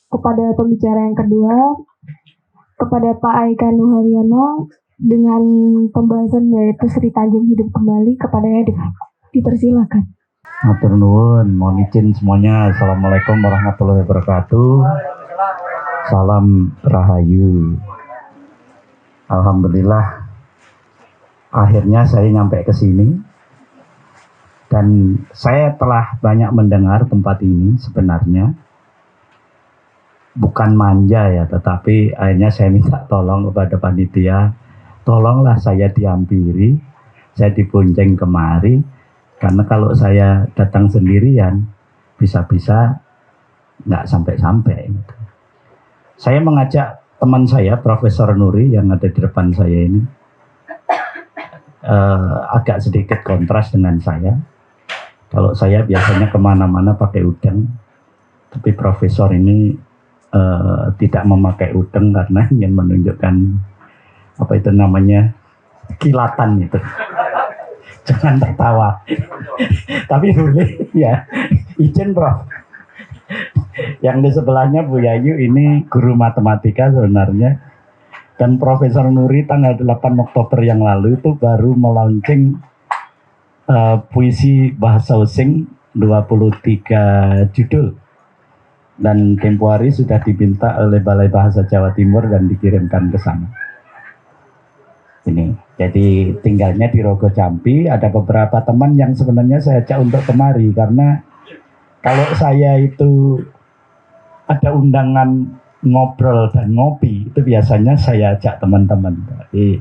kepada pembicara yang kedua, kepada Pak Aika Nuharyono dengan pembahasan yaitu Sri Tanjung Hidup Kembali, kepadanya dipersilakan. Matur nuwun, mohon izin semuanya. Assalamualaikum warahmatullahi wabarakatuh. Salam Rahayu. Alhamdulillah, akhirnya saya nyampe ke sini. Dan saya telah banyak mendengar tempat ini sebenarnya. Bukan manja ya, tetapi akhirnya saya minta tolong kepada panitia. Tolonglah saya dihampiri, saya dibonceng kemari. Karena kalau saya datang sendirian, bisa-bisa nggak sampai-sampai. Gitu. Saya mengajak teman saya, Profesor Nuri, yang ada di depan saya ini, agak sedikit kontras dengan saya. Kalau saya biasanya kemana-mana pakai udeng, tapi Profesor ini tidak memakai udeng karena ingin menunjukkan apa itu namanya kilatan itu. Jangan tertawa. Tapi boleh ya. Izin Prof. Yang di sebelahnya Bu Yayu ini guru matematika sebenarnya. Dan Profesor Nuri tanggal 8 Oktober yang lalu itu baru melaunching puisi bahasa Osing 23 judul. Dan tempo hari sudah diminta oleh Balai Bahasa Jawa Timur dan dikirimkan ke sana. Ini, jadi tinggalnya di Rogo Jambi. Ada beberapa teman yang sebenarnya saya ajak untuk kemari karena kalau saya itu ada undangan ngobrol dan ngopi itu biasanya saya ajak teman-teman. Jadi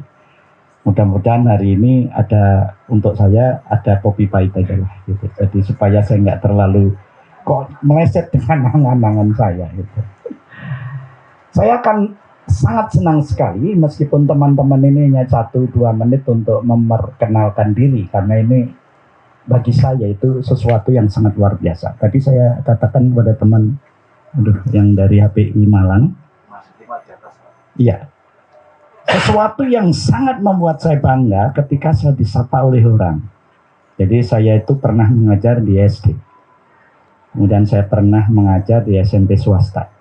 mudah-mudahan hari ini ada untuk saya ada kopi pahit aja lah gitu. Jadi supaya saya nggak terlalu kok meleset dengan angan-angan saya gitu. Saya akan sangat senang sekali meskipun teman-teman ini hanya 1-2 menit untuk memperkenalkan diri karena ini bagi saya itu sesuatu yang sangat luar biasa. Tadi saya katakan kepada teman yang dari HPI Malang, iya, sesuatu yang sangat membuat saya bangga ketika saya disapa oleh orang. Jadi saya itu pernah mengajar di SD, kemudian saya pernah mengajar di SMP swasta.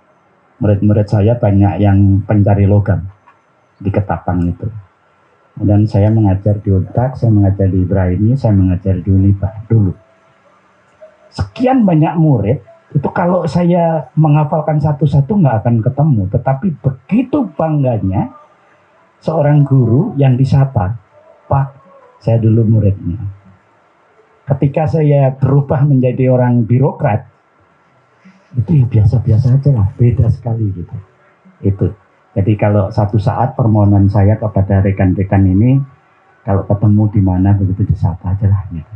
Murid-murid saya banyak yang pencari logam di Ketapang itu. Kemudian saya mengajar di Untak, saya mengajar di Ibrahimi, saya mengajar di Uniba dulu. Sekian banyak murid, itu kalau saya menghafalkan satu-satu nggak akan ketemu. Tetapi begitu bangganya seorang guru yang disapa, Pak, saya dulu muridnya. Ketika saya berubah menjadi orang birokrat, itu ya biasa-biasa aja lah, beda sekali gitu. Itu. Jadi kalau satu saat permohonan saya kepada rekan-rekan ini, kalau ketemu di mana begitu disapa aja lah gitu.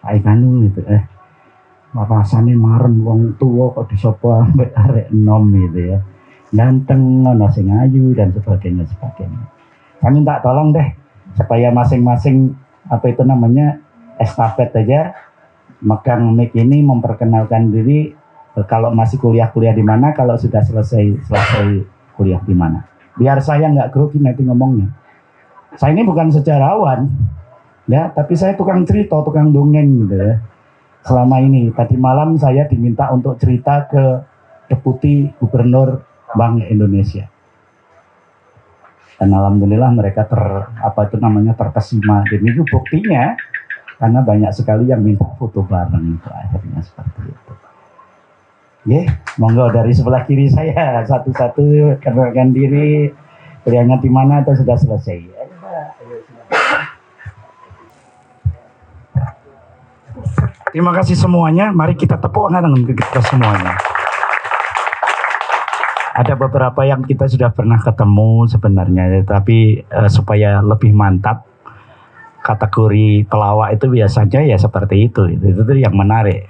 Aikanu gitu, rasane maren wong tua kok disapa ambek arek enom gitu ya. Ganteng, ono sing ayu dan sebagainya. Saya minta tolong deh supaya masing-masing apa itu namanya estafet aja megang mic ini memperkenalkan diri. Kalau masih kuliah di mana, kalau sudah selesai kuliah di mana. Biar saya nggak grogi nanti ngomongnya. Saya ini bukan sejarawan, ya, tapi saya tukang cerita, tukang dongeng gitu ya. Selama ini, tadi malam saya diminta untuk cerita ke Deputi Gubernur Bank Indonesia. Dan alhamdulillah mereka terkesima. Dan itu buktinya karena banyak sekali yang minta foto bareng itu akhirnya seperti itu. Monggo dari sebelah kiri saya satu-satu kenalkan diri, kuliahnya di mana atau sudah selesai. Terima kasih semuanya. Mari kita tepuk tangan kita semuanya. Ada beberapa yang kita sudah pernah ketemu sebenarnya, tapi supaya lebih mantap kategori pelawak itu biasanya ya seperti itu yang menarik.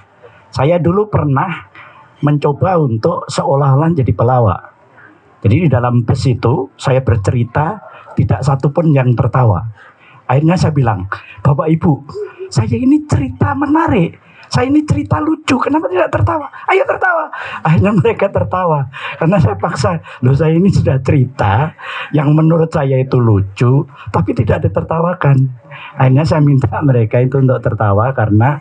Saya dulu pernah mencoba untuk seolah-olah jadi pelawak. Jadi di dalam bus itu saya bercerita, tidak satu pun yang tertawa. Akhirnya saya bilang, Bapak Ibu, saya ini cerita menarik, saya ini cerita lucu, kenapa tidak tertawa? Ayo tertawa. Akhirnya mereka tertawa, karena saya paksa, saya ini sudah cerita yang menurut saya itu lucu, tapi tidak ditertawakan. Akhirnya saya minta mereka itu untuk tertawa, karena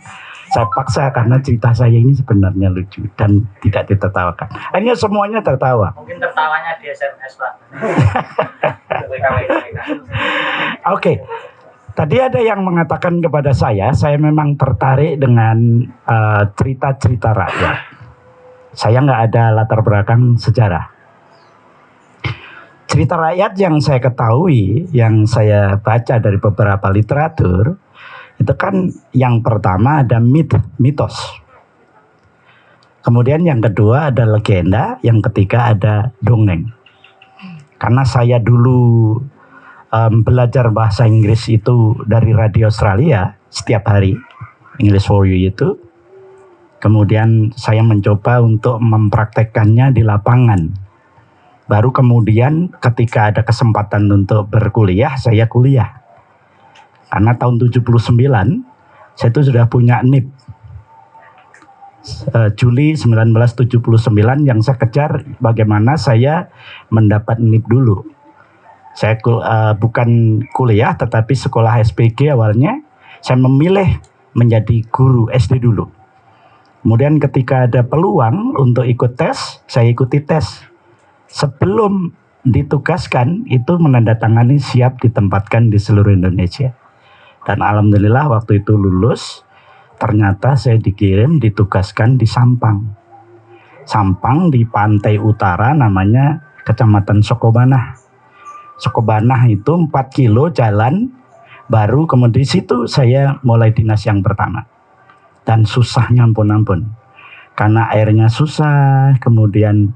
Saya paksa karena cerita saya ini sebenarnya lucu dan tidak ditertawakan. Akhirnya semuanya tertawa. Mungkin tertawanya di SMS, Pak. Oke. Tadi ada yang mengatakan kepada saya memang tertarik dengan cerita-cerita rakyat. Saya nggak ada latar belakang sejarah. Cerita rakyat yang saya ketahui, yang saya baca dari beberapa literatur, itu kan yang pertama ada mitos. Kemudian yang kedua ada legenda, yang ketiga ada dongeng. Karena saya dulu belajar bahasa Inggris itu dari radio Australia setiap hari, English for You itu. Kemudian saya mencoba untuk mempraktekkannya di lapangan. Baru kemudian ketika ada kesempatan untuk berkuliah, saya kuliah. Karena tahun 79, saya itu sudah punya NIP. Juli 1979 yang saya kejar bagaimana saya mendapat NIP dulu. Saya bukan kuliah tetapi sekolah SPG awalnya. Saya memilih menjadi guru SD dulu. Kemudian ketika ada peluang untuk ikut tes, saya ikuti tes. Sebelum ditugaskan itu menandatangani siap ditempatkan di seluruh Indonesia. Dan alhamdulillah waktu itu lulus, ternyata saya ditugaskan di Sampang. Sampang di pantai utara namanya Kecamatan Sokobanah. Sokobanah itu 4 kilo jalan, baru kemudian di situ saya mulai dinas yang pertama. Dan susahnya ampun-ampun. Karena airnya susah, kemudian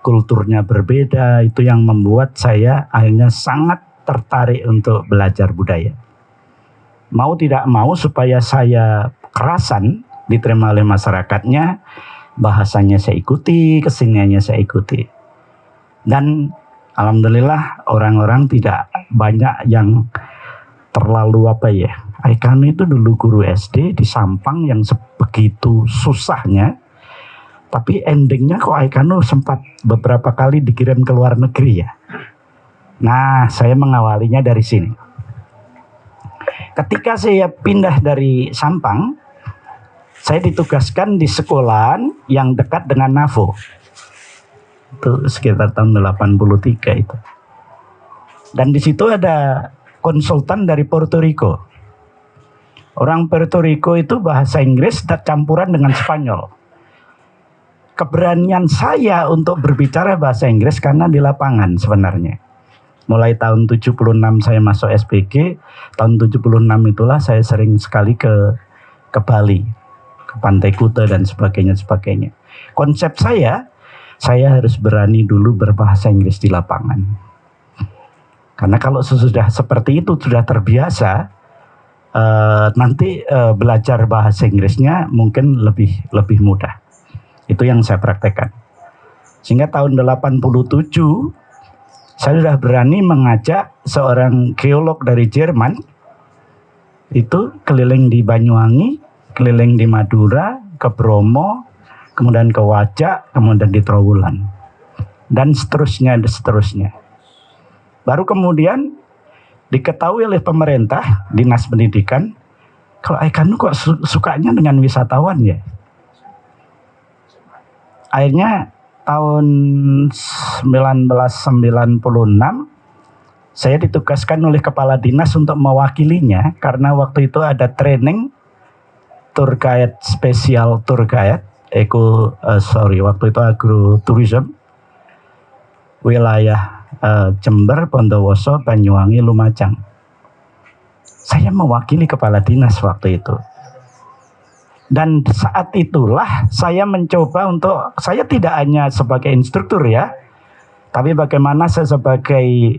kulturnya berbeda, itu yang membuat saya akhirnya sangat tertarik untuk belajar budaya. Mau tidak mau supaya saya kerasan diterima oleh masyarakatnya, bahasanya saya ikuti, keseniannya saya ikuti. Dan alhamdulillah orang-orang tidak banyak yang terlalu Aikano itu dulu guru SD di Sampang yang sebegitu susahnya, tapi endingnya kok Aikano sempat beberapa kali dikirim ke luar negeri ya. Nah, saya mengawalinya dari sini. Ketika saya pindah dari Sampang, saya ditugaskan di sekolahan yang dekat dengan NAFO. Itu sekitar tahun 83 itu. Dan di situ ada konsultan dari Puerto Rico. Orang Puerto Rico itu bahasa Inggris dan campuran dengan Spanyol. Keberanian saya untuk berbicara bahasa Inggris karena di lapangan sebenarnya. Mulai tahun 76 saya masuk SPG, tahun 76 itulah saya sering sekali ke Bali, ke Pantai Kuta dan sebagainya. Konsep saya harus berani dulu berbahasa Inggris di lapangan. Karena kalau sudah seperti itu, sudah terbiasa, nanti belajar bahasa Inggrisnya mungkin lebih mudah. Itu yang saya praktekkan. Sehingga tahun 87 saya sudah berani mengajak seorang geolog dari Jerman itu keliling di Banyuwangi, keliling di Madura, ke Bromo, kemudian ke Wajak, kemudian di Trowulan, dan seterusnya. Baru kemudian diketahui oleh pemerintah, Dinas Pendidikan, kalau Aikano kok sukanya dengan wisatawan ya. Akhirnya tahun 1996 saya ditugaskan oleh kepala dinas untuk mewakilinya karena waktu itu ada training tour guide, spesial tour guide waktu itu agroturism wilayah Jember, Bondowoso, Banyuwangi, Lumajang. Saya mewakili kepala dinas waktu itu. Dan saat itulah saya mencoba saya tidak hanya sebagai instruktur ya, tapi bagaimana saya sebagai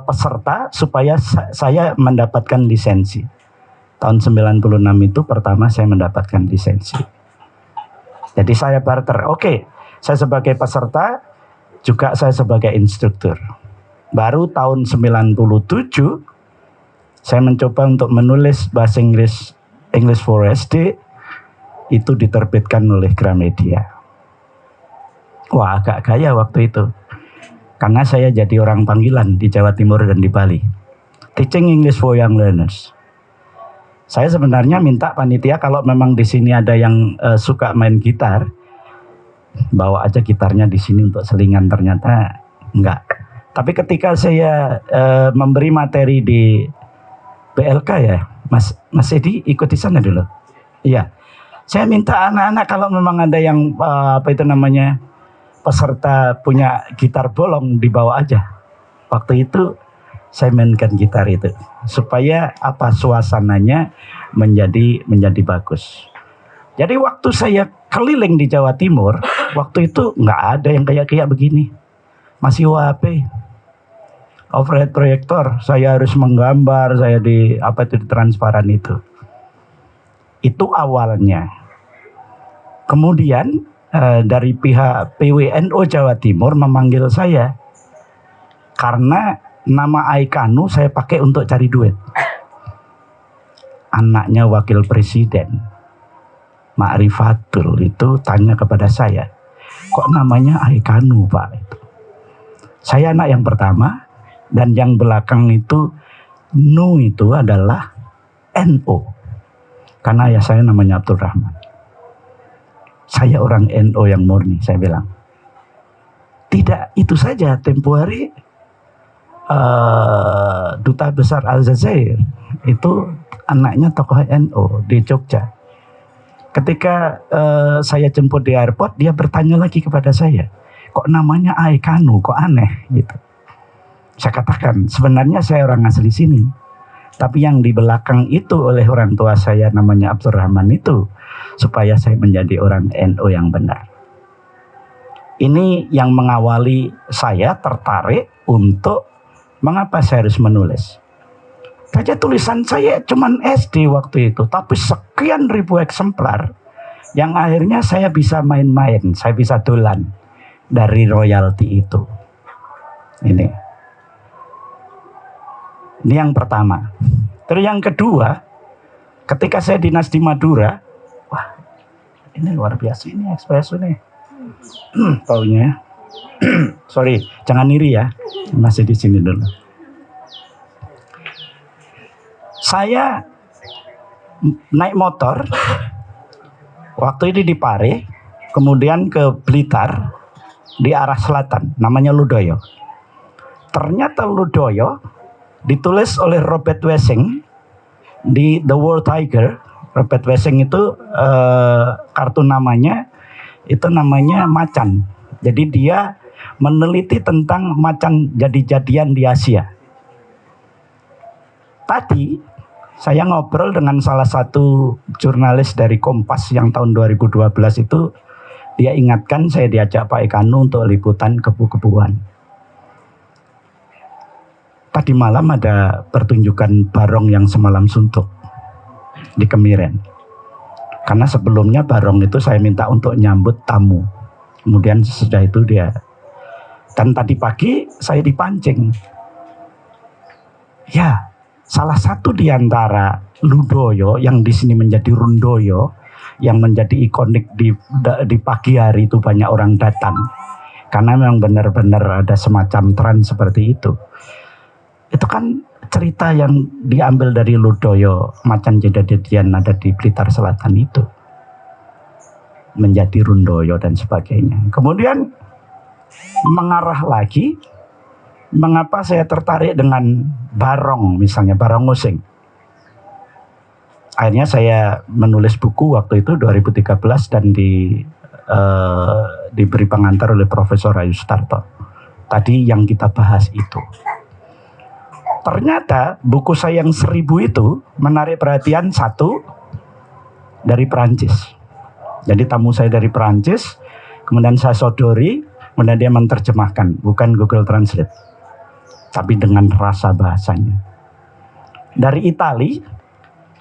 peserta supaya saya mendapatkan lisensi. Tahun 96 itu pertama saya mendapatkan lisensi. Jadi saya barter, saya sebagai peserta, juga saya sebagai instruktur. Baru tahun 97, saya mencoba untuk menulis bahasa Inggris, English for SD, itu diterbitkan oleh Gramedia. Wah, agak gaya waktu itu. Karena saya jadi orang panggilan di Jawa Timur dan di Bali. Teaching English for Young Learners. Saya sebenarnya minta panitia kalau memang di sini ada yang suka main gitar, bawa aja gitarnya di sini untuk selingan. Ternyata enggak. Tapi ketika saya memberi materi di PLK ya, Mas Edi ikut di sana dulu. Iya. Saya minta anak-anak kalau memang ada yang peserta punya gitar bolong dibawa aja. Waktu itu saya mainkan gitar itu supaya suasananya menjadi bagus. Jadi waktu saya keliling di Jawa Timur, waktu itu nggak ada yang kayak begini. Masih WAP, overhead proyektor. Saya harus menggambar, saya di transparan itu. Itu awalnya. Kemudian dari pihak PWNO Jawa Timur memanggil saya karena nama Aikanu saya pakai untuk cari duit. Anaknya wakil presiden Ma'rifatul itu tanya kepada saya, kok namanya Aikanu Pak? Itu. Saya anak yang pertama dan yang belakang itu Nu itu adalah NO. Karena ayah saya namanya Abdul Rahman. Saya orang NO yang murni, saya bilang. Tidak itu saja, tempo hari Duta Besar Aljazair itu anaknya tokoh NO di Jogja. Ketika saya jemput di airport, dia bertanya lagi kepada saya, kok namanya Aikanu, kok aneh gitu. Saya katakan, sebenarnya saya orang asli sini. Tapi yang di belakang itu oleh orang tua saya namanya Abdurrahman itu supaya saya menjadi orang NU yang benar. Ini yang mengawali saya tertarik untuk mengapa saya harus menulis. Saja tulisan saya cuman SD waktu itu, tapi sekian ribu eksemplar yang akhirnya saya bisa main-main, saya bisa dolan dari royalti itu. Ini yang pertama. Terus yang kedua, ketika saya dinas di Madura, wah ini luar biasa ini espresso nih. Taunya, sorry, jangan iri ya, masih di sini dulu. Saya naik motor, waktu ini di Pare, kemudian ke Blitar, di arah selatan, namanya Ludoyo. Ternyata Ludoyo ditulis oleh Robert Wessing di The World Tiger. Robert Wessing itu kartu namanya itu namanya macan. Jadi dia meneliti tentang macan jadi-jadian di Asia. Tadi saya ngobrol dengan salah satu jurnalis dari Kompas yang tahun 2012 itu, dia ingatkan saya diajak Pak Aikanu untuk liputan kebu-kebuan. Tadi malam ada pertunjukan barong yang semalam suntuk di Kemiren. Karena sebelumnya barong itu saya minta untuk nyambut tamu. Kemudian sesudah itu dia. Dan tadi pagi saya dipancing. Ya, salah satu di antara Ludoyo yang di sini menjadi Rundoyo, yang menjadi ikonik di pagi hari itu banyak orang datang. Karena memang benar-benar ada semacam tren seperti itu. Itu kan cerita yang diambil dari Ludoyo, macan jadi-jadian ada di Blitar Selatan itu. Menjadi Rundoyo dan sebagainya. Kemudian mengarah lagi, mengapa saya tertarik dengan barong, misalnya barong Ngusing. Akhirnya saya menulis buku waktu itu 2013 dan diberi pengantar oleh Profesor Ayu Sutarto. Tadi yang kita bahas itu. Ternyata buku saya yang 1000 itu menarik perhatian satu dari Perancis. Jadi tamu saya dari Perancis, kemudian saya sodori, kemudian dia menerjemahkan, bukan Google Translate, tapi dengan rasa bahasanya. Dari Itali,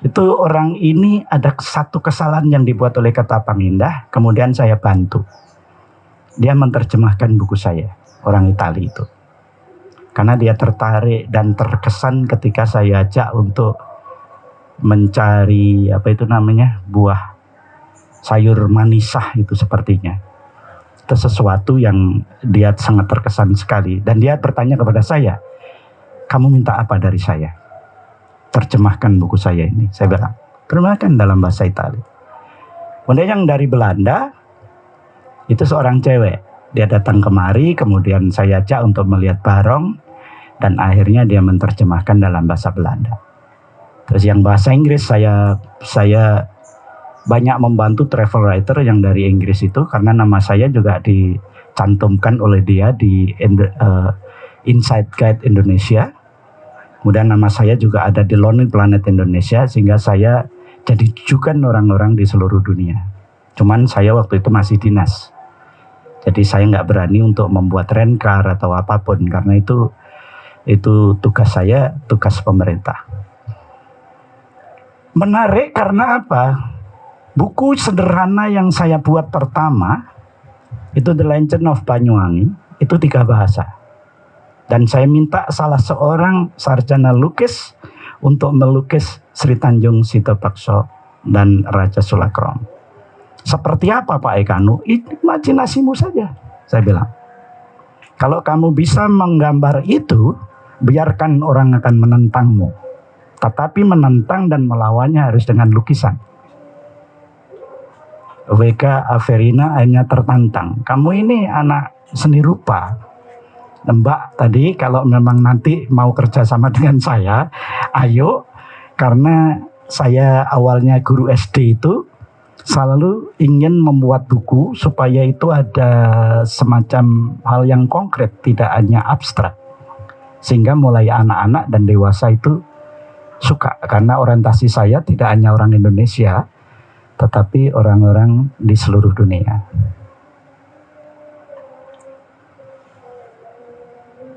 itu orang ini ada satu kesalahan yang dibuat oleh Ketapang Indah, kemudian saya bantu. Dia menerjemahkan buku saya, orang Itali itu. Karena dia tertarik dan terkesan ketika saya ajak untuk mencari buah sayur manisah itu sepertinya. Itu sesuatu yang dia sangat terkesan sekali. Dan dia bertanya kepada saya, kamu minta apa dari saya? Terjemahkan buku saya ini. Saya bilang, terjemahkan dalam bahasa Italia. Kemudian yang dari Belanda itu seorang cewek, dia datang kemari, kemudian saya ajak untuk melihat barong, dan akhirnya dia menerjemahkan dalam bahasa Belanda. Terus yang bahasa Inggris saya banyak membantu travel writer yang dari Inggris itu, karena nama saya juga dicantumkan oleh dia di Inside Guide Indonesia. Kemudian nama saya juga ada di Lonely Planet Indonesia, sehingga saya jadi rujukan orang-orang di seluruh dunia. Cuman saya waktu itu masih dinas, jadi saya nggak berani untuk membuat rencar atau apapun, karena itu tugas saya, tugas pemerintah. Menarik karena apa? Buku sederhana yang saya buat pertama itu The Legend of Banyuwangi, itu 3 bahasa. Dan saya minta salah seorang sarjana lukis untuk melukis Sri Tanjung Sitapakso dan Raja Sulakrom. Seperti apa Pak Ekanu? Imajinasimu saja, saya bilang. Kalau kamu bisa menggambar itu, biarkan orang akan menentangmu. Tetapi menentang dan melawannya harus dengan lukisan. WK Averina akhirnya tertantang. Kamu ini anak seni rupa. Mbak tadi kalau memang nanti mau kerjasama dengan saya, ayo, karena saya awalnya guru SD itu selalu ingin membuat buku supaya itu ada semacam hal yang konkret, tidak hanya abstrak. Sehingga mulai anak-anak dan dewasa itu suka, karena orientasi saya tidak hanya orang Indonesia, tetapi orang-orang di seluruh dunia.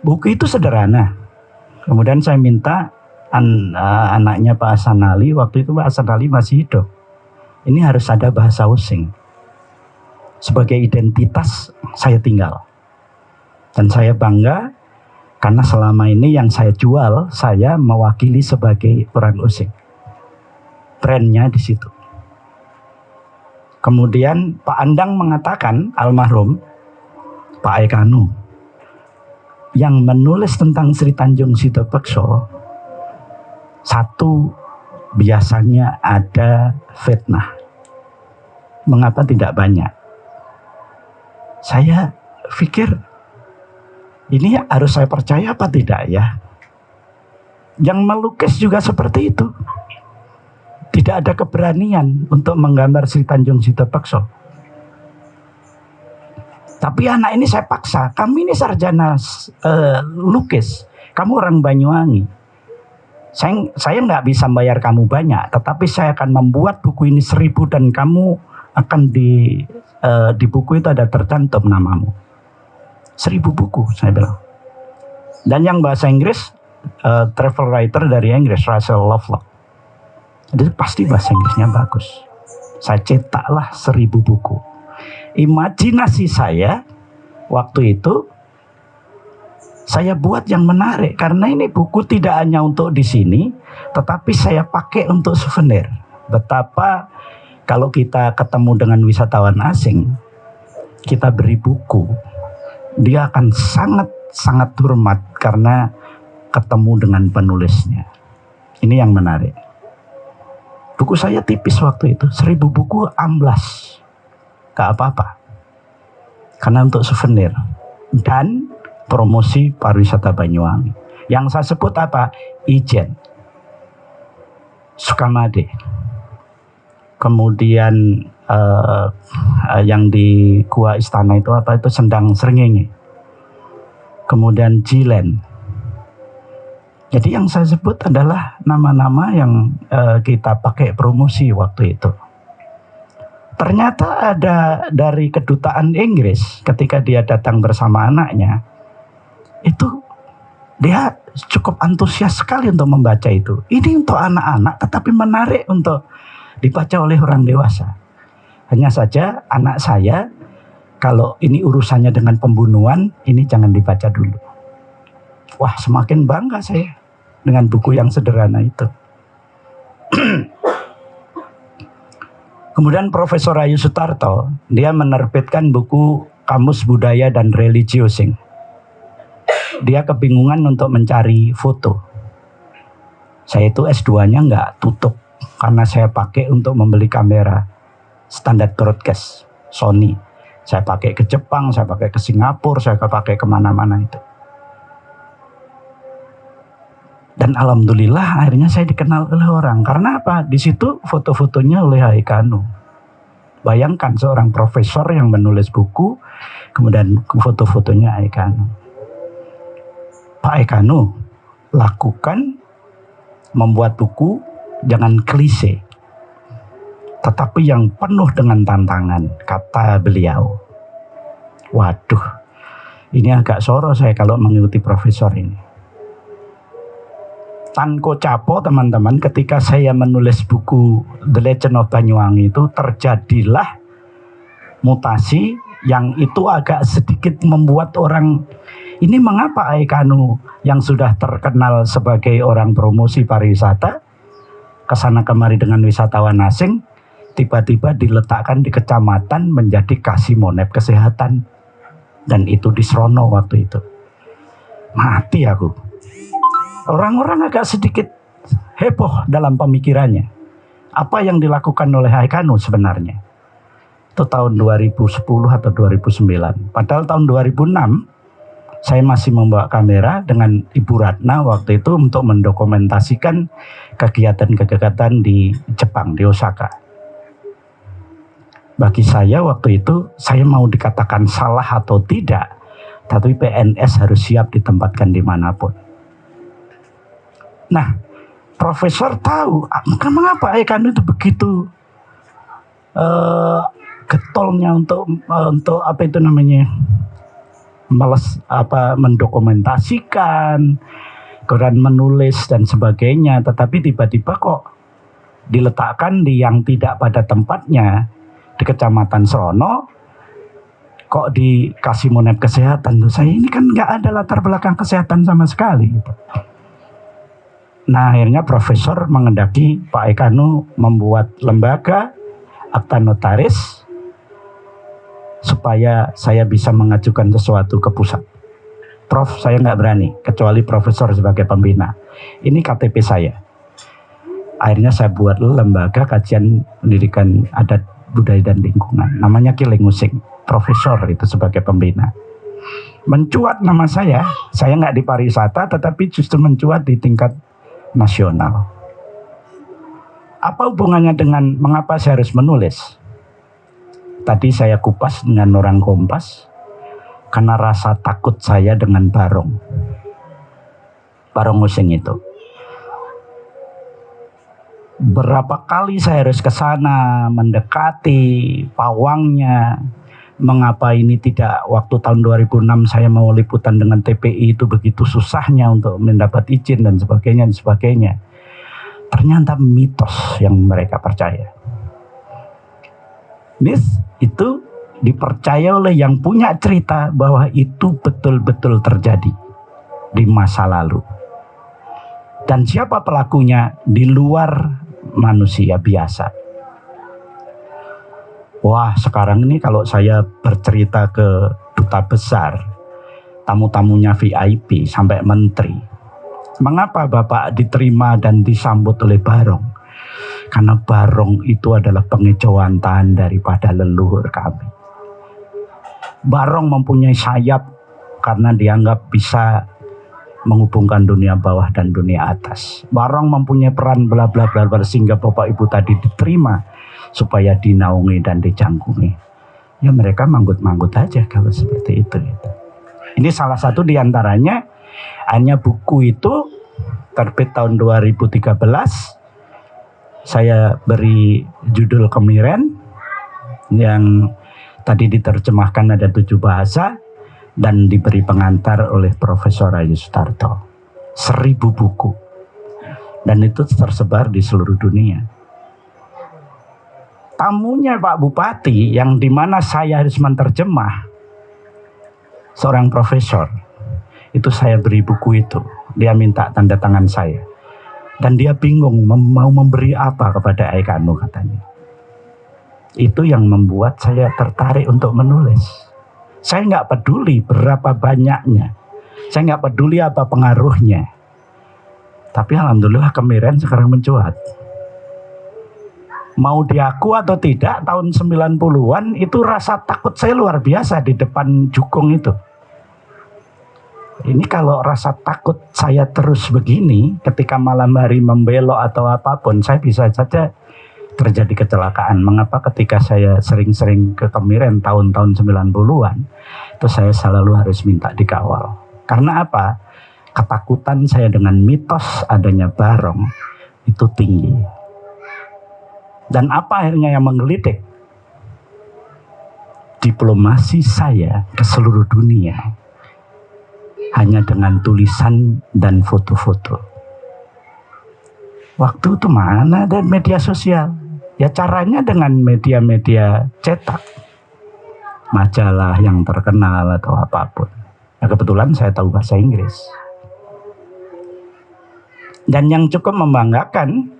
Buku itu sederhana. Kemudian saya minta anaknya Pak Hasan Ali, waktu itu Pak Hasan Ali masih hidup. Ini harus ada bahasa Osing. Sebagai identitas saya tinggal. Dan saya bangga karena selama ini yang saya jual, saya mewakili sebagai orang Osing. Trennya di situ. Kemudian Pak Andang mengatakan, almarhum Pak Ekanu, yang menulis tentang Sri Tanjung Sitapakso, satu, biasanya ada fitnah. Mengapa tidak banyak? Saya pikir ini harus saya percaya apa tidak ya? Yang melukis juga seperti itu. Tidak ada keberanian untuk menggambar Sri Tanjung Sitapakso. Tapi anak ini saya paksa, kamu ini sarjana lukis, kamu orang Banyuwangi. Saya nggak bisa bayar kamu banyak, tetapi saya akan membuat buku ini 1000 dan kamu akan di buku itu ada tercantum namamu. 1000 buku, saya bilang. Dan yang bahasa Inggris, travel writer dari Inggris, Russell Lovelock. Jadi pasti bahasa Inggrisnya bagus. Saya cetaklah 1000 buku. Imajinasi saya waktu itu saya buat yang menarik, karena ini buku tidak hanya untuk di sini, tetapi saya pakai untuk souvenir. Betapa kalau kita ketemu dengan wisatawan asing, kita beri buku, dia akan sangat hormat karena ketemu dengan penulisnya. Ini yang menarik. Buku saya tipis waktu itu, 1000 buku amblas. Gak apa-apa, karena untuk souvenir dan promosi pariwisata Banyuwangi. Yang saya sebut apa? Ijen, Sukamade, kemudian yang di Gua Istana itu apa itu, Sendang Srengenge, kemudian Jilen. Jadi yang saya sebut adalah nama-nama yang kita pakai promosi waktu itu. Ternyata ada dari kedutaan Inggris ketika dia datang bersama anaknya, itu dia cukup antusias sekali untuk membaca itu. Ini untuk anak-anak tetapi menarik untuk dibaca oleh orang dewasa. Hanya saja anak saya, kalau ini urusannya dengan pembunuhan, ini jangan dibaca dulu. Wah, semakin bangga saya dengan buku yang sederhana itu. Kemudian Profesor Ayu Sutarto, dia menerbitkan buku Kamus Budaya dan Religi Osing. Dia kebingungan untuk mencari foto. Saya itu S2-nya nggak tutup karena saya pakai untuk membeli kamera standar broadcast Sony. Saya pakai ke Jepang, saya pakai ke Singapura, saya pakai kemana-mana itu. Dan alhamdulillah akhirnya saya dikenal oleh orang. Karena apa? Di situ foto-fotonya oleh Haikanu. Bayangkan seorang profesor yang menulis buku, kemudian foto-fotonya Haikanu. Pak Haikanu, lakukan membuat buku jangan klise, tetapi yang penuh dengan tantangan, kata beliau. Waduh, ini agak soro saya kalau mengikuti profesor ini. Tanko Capo teman-teman, ketika saya menulis buku The Legend of Banyuwangi itu terjadilah mutasi yang itu agak sedikit membuat orang, ini mengapa Haikanu yang sudah terkenal sebagai orang promosi pariwisata kesana kemari dengan wisatawan asing tiba-tiba diletakkan di kecamatan menjadi Kasimonep kesehatan, dan itu di Srono waktu itu. Mati aku. Orang-orang agak sedikit heboh dalam pemikirannya. Apa yang dilakukan oleh Haikanu sebenarnya? Itu tahun 2010 atau 2009. Padahal tahun 2006 saya masih membawa kamera dengan Ibu Ratna waktu itu untuk mendokumentasikan kegiatan-kegiatan di Jepang, di Osaka. Bagi saya waktu itu, saya mau dikatakan salah atau tidak, tapi PNS harus siap ditempatkan dimanapun. Nah, profesor tahu mengapa Haikanu itu begitu getolnya untuk apa itu namanya, mendokumentasikan, kemudian menulis dan sebagainya, tetapi tiba-tiba kok diletakkan di yang tidak pada tempatnya di Kecamatan Srono, kok di Kasimonep kesehatan. Tuh saya ini kan nggak ada latar belakang kesehatan sama sekali gitu. Nah akhirnya profesor mengendaki Pak Haikanu membuat lembaga akta notaris supaya saya bisa mengajukan sesuatu ke pusat. Prof, saya nggak berani kecuali profesor sebagai pembina. Ini KTP saya. Akhirnya saya buat lembaga kajian pendidikan adat budaya dan lingkungan. Namanya Ki Lengusing. Profesor itu sebagai pembina. Mencuat nama saya nggak di pariwisata, tetapi justru mencuat di tingkat nasional. Apa hubungannya dengan mengapa saya harus menulis? Tadi saya kupas dengan orang Kompas karena rasa takut saya dengan Barong Using itu. Berapa kali saya harus ke sana mendekati pawangnya. Mengapa ini tidak, waktu tahun 2006 saya mau liputan dengan TPI itu begitu susahnya untuk mendapat izin dan sebagainya. Ternyata mitos yang mereka percaya. Itu dipercaya oleh yang punya cerita bahwa itu betul-betul terjadi di masa lalu. Dan siapa pelakunya? Di luar manusia biasa. Wah, sekarang ini kalau saya bercerita ke duta besar, tamu-tamunya VIP sampai menteri, mengapa Bapak diterima dan disambut oleh Barong? Karena Barong itu adalah pengejauhan tahan daripada leluhur kami. Barong mempunyai sayap karena dianggap bisa menghubungkan dunia bawah dan dunia atas. Barong mempunyai peran bla bla bla sehingga Bapak Ibu tadi diterima supaya dinaungi dan dijangkungi. Ya mereka manggut-manggut aja kalau seperti itu. Ini salah satu diantaranya. Hanya buku itu terbit tahun 2013. Saya beri judul Kemiren yang tadi diterjemahkan ada 7 bahasa dan diberi pengantar oleh Profesor Ayu Sutarto. 1000 buku. Dan itu tersebar di seluruh dunia. Tamunya Pak Bupati yang dimana saya harus menerjemah, seorang profesor, itu saya beri buku itu. Dia minta tanda tangan saya. Dan dia bingung mau memberi apa kepada Haikanu katanya. Itu yang membuat saya tertarik untuk menulis. Saya nggak peduli berapa banyaknya. Saya nggak peduli apa pengaruhnya. Tapi alhamdulillah Kemiren sekarang mencuat. Mau diaku atau tidak, tahun 90-an itu rasa takut saya luar biasa di depan jukung itu. Ini kalau rasa takut saya terus begini, ketika malam hari membelok atau apapun, saya bisa saja terjadi kecelakaan. Mengapa ketika saya sering-sering ke Kemiren tahun-tahun 90-an, itu saya selalu harus minta dikawal. Karena apa? Ketakutan saya dengan mitos adanya barong itu tinggi. Dan apa akhirnya yang menggelitik? Diplomasi saya ke seluruh dunia hanya dengan tulisan dan foto-foto. Waktu itu mana ada media sosial? Ya caranya dengan media-media cetak, majalah yang terkenal atau apapun. Nah, kebetulan saya tahu bahasa Inggris. Dan yang cukup membanggakan,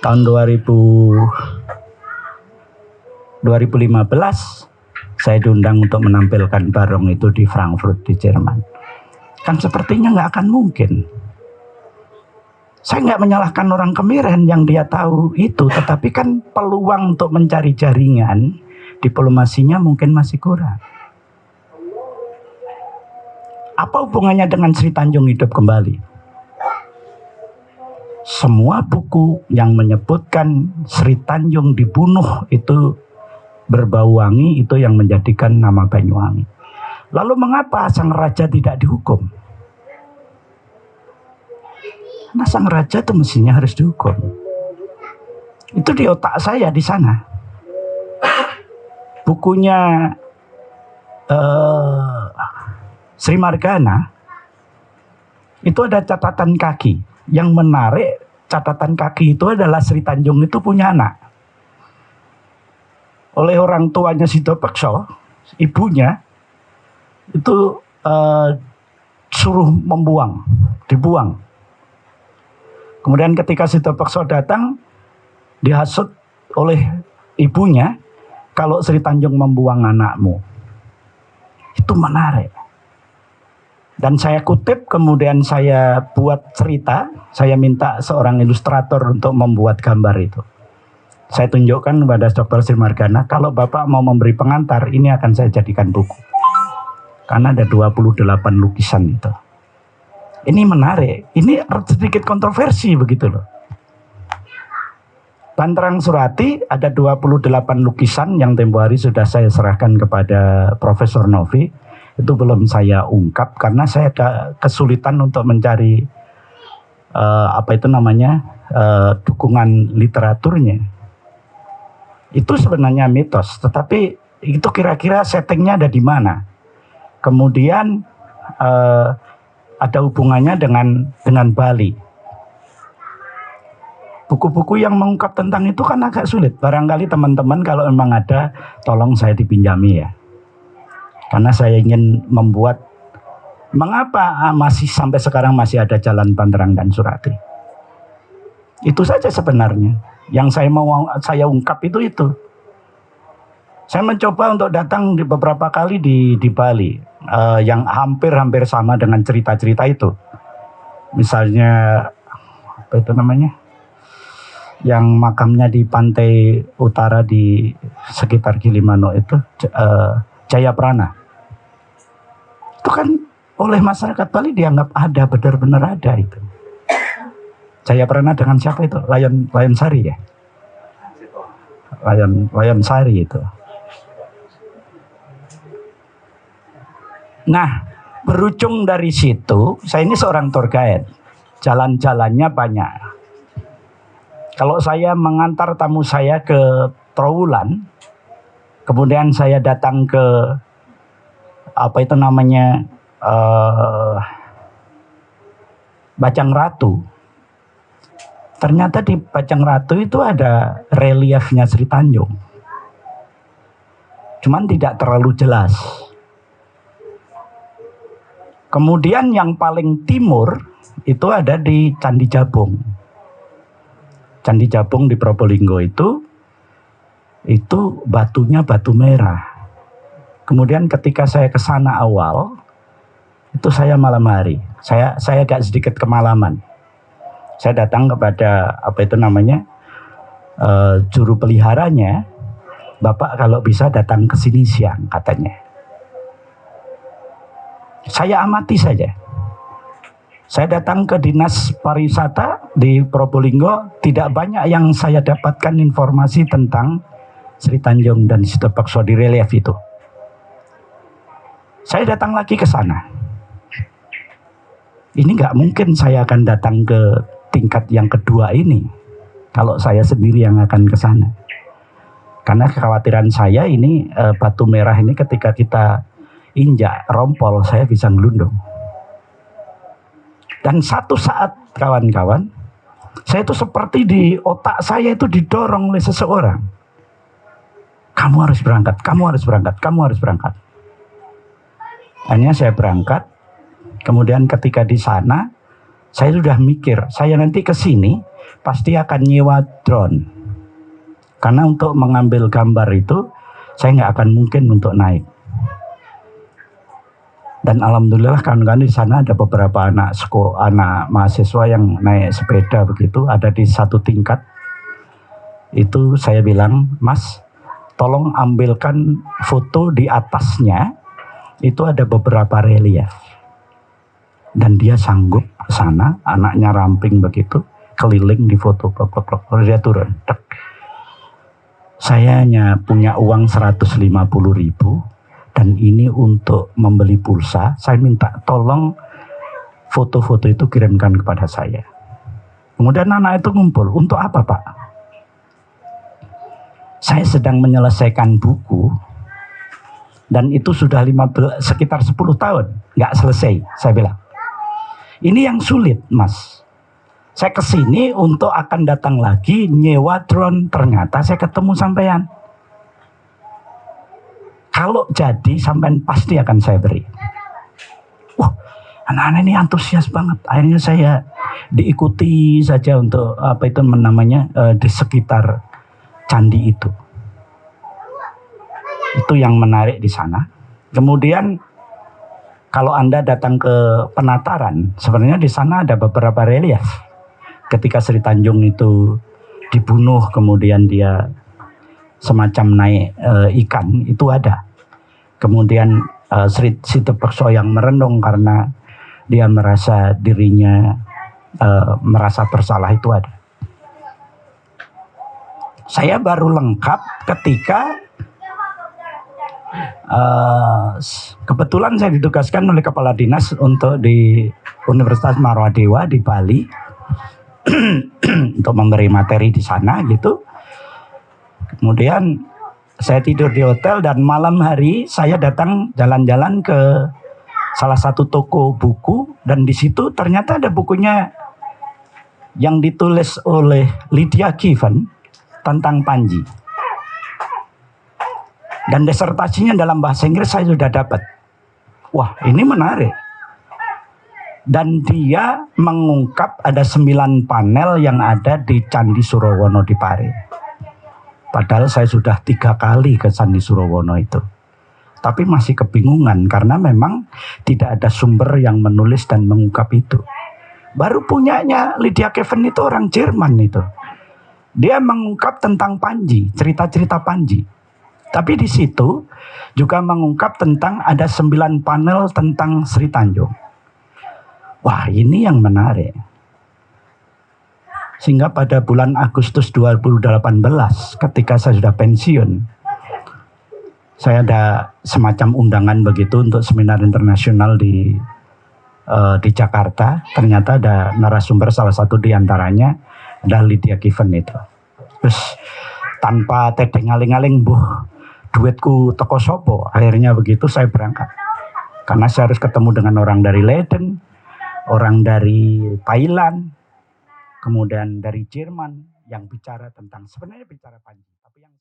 tahun 2015 saya diundang untuk menampilkan barong itu di Frankfurt di Jerman. Kan sepertinya nggak akan mungkin. Saya nggak menyalahkan orang Kemiren yang dia tahu itu, tetapi kan peluang untuk mencari jaringan diplomasinya mungkin masih kurang. Apa hubungannya dengan Sri Tanjung hidup kembali? Semua buku yang menyebutkan Sri Tanjung dibunuh itu berbau wangi, itu yang menjadikan nama Banyuwangi. Lalu mengapa sang raja tidak dihukum? Karena sang raja itu mestinya harus dihukum. Itu di otak saya di sana. Bukunya Sri Margana itu ada catatan kaki. Yang menarik, catatan kaki itu adalah Sri Tanjung itu punya anak. Oleh orang tuanya Sidapeksa, ibunya itu suruh dibuang. Kemudian ketika Sidapeksa datang, dihasut oleh ibunya, kalau Sri Tanjung membuang anakmu. Itu menarik. Dan saya kutip, kemudian saya buat cerita, saya minta seorang ilustrator untuk membuat gambar itu. Saya tunjukkan kepada Dr. Sri Margana, kalau Bapak mau memberi pengantar, ini akan saya jadikan buku. Karena ada 28 lukisan itu. Ini menarik, ini sedikit kontroversi begitu loh. Banterang Surati ada 28 lukisan yang tempo hari sudah saya serahkan kepada Profesor Novi. Itu belum saya ungkap karena saya ada kesulitan untuk mencari dukungan literaturnya. Itu sebenarnya mitos, tetapi itu kira-kira settingnya ada di mana. Kemudian ada hubungannya dengan Bali. Buku-buku yang mengungkap tentang itu kan agak sulit. Barangkali teman-teman kalau memang ada, tolong saya dipinjami ya. Karena saya ingin membuat, mengapa masih sampai sekarang masih ada jalan Banterang dan Surati. Itu saja sebenarnya. Yang saya ungkap itu. Saya mencoba untuk datang di beberapa kali di Bali, yang hampir sama dengan cerita-cerita itu. Misalnya, apa itu namanya? Yang makamnya di pantai utara di sekitar Gilimanuk itu, Jayaprana. Itu kan oleh masyarakat Bali dianggap ada, benar-benar ada itu. Jayaprana dengan siapa itu? Lion Sari ya? Lion Sari itu. Nah, berujung dari situ, saya ini seorang tour guide. Jalan-jalannya banyak. Kalau saya mengantar tamu saya ke Trowulan, kemudian saya datang ke Bajang Ratu. Ternyata di Bajang Ratu itu ada reliefnya Sri Tanjung. Cuman tidak terlalu jelas. Kemudian yang paling timur itu ada di Candi Jabung. Candi Jabung di Probolinggo itu batunya batu merah. Kemudian ketika saya ke sana awal, itu saya malam hari. Saya agak sedikit kemalaman. Saya datang kepada juru peliharanya, Bapak kalau bisa datang ke sini siang katanya. Saya amati saja. Saya datang ke Dinas Pariwisata di Probolinggo, tidak banyak yang saya dapatkan informasi tentang Sri Tanjung dan Situ Pekso di relief itu. Saya datang lagi ke sana. Ini nggak mungkin saya akan datang ke tingkat yang kedua ini kalau saya sendiri yang akan ke sana. Karena kekhawatiran saya ini batu merah ini ketika kita injak rompol saya bisa ngelundung. Dan satu saat kawan-kawan, saya itu seperti di otak saya itu didorong oleh seseorang. Kamu harus berangkat, kamu harus berangkat, kamu harus berangkat. Akhirnya saya berangkat. Kemudian ketika di sana, saya sudah mikir, saya nanti ke sini pasti akan nyewa drone. Karena untuk mengambil gambar itu, saya nggak akan mungkin untuk naik. Dan alhamdulillah kawan-kawan di sana ada beberapa anak mahasiswa yang naik sepeda begitu, ada di satu tingkat. Itu saya bilang, Mas, tolong ambilkan foto di atasnya, itu ada beberapa relief. Dan dia sanggup ke sana, anaknya ramping begitu, keliling di foto, dia turun. Saya hanya punya uang 150.000 dan ini untuk membeli pulsa. Saya minta tolong foto-foto itu kirimkan kepada saya. Kemudian anak itu ngumpul, untuk apa Pak? Saya sedang menyelesaikan buku dan itu sudah sekitar 10 tahun nggak selesai. Saya bilang, ini yang sulit Mas. Saya kesini untuk akan datang lagi nyewa drone, ternyata saya ketemu sampean. Kalau jadi sampean pasti akan saya beri. Wah, anak-anak ini antusias banget. Akhirnya saya diikuti saja untuk apa itu namanya di sekitar candi itu. Itu yang menarik di sana. Kemudian kalau Anda datang ke Penataran, sebenarnya di sana ada beberapa relief. Ketika Sri Tanjung itu dibunuh, kemudian dia semacam naik ikan, itu ada. Kemudian Sri Situ Pekso yang merenung karena dia merasa dirinya merasa bersalah, itu ada. Saya baru lengkap ketika kebetulan saya ditugaskan oleh kepala dinas untuk di Universitas Marwadewa di Bali untuk memberi materi di sana gitu. Kemudian saya tidur di hotel dan malam hari saya datang jalan-jalan ke salah satu toko buku dan di situ ternyata ada bukunya yang ditulis oleh Lydia Given tentang Panji. Dan disertasinya dalam bahasa Inggris saya sudah dapat. Wah, ini menarik. Dan dia mengungkap ada 9 panel yang ada di Candi Surowono di Pare. Padahal saya sudah 3 kali ke Candi Surowono itu. Tapi masih kebingungan karena memang tidak ada sumber yang menulis dan mengungkap itu. Baru punyanya Lydia Given itu orang Jerman itu. Dia mengungkap tentang Panji, cerita-cerita Panji. Tapi di situ juga mengungkap tentang ada 9 panel tentang Sri Tanjung. Wah, ini yang menarik. Sehingga pada bulan Agustus 2018 ketika saya sudah pensiun, saya ada semacam undangan begitu untuk seminar internasional di Jakarta. Ternyata ada narasumber, salah satu diantaranya adalah Lydia Given itu. Terus tanpa tedeng aling-aling, duitku toko sopo, akhirnya begitu saya berangkat. Karena saya harus ketemu dengan orang dari Leiden, orang dari Thailand, kemudian dari Jerman yang bicara tentang sebenarnya bicara Panji. Tapi yang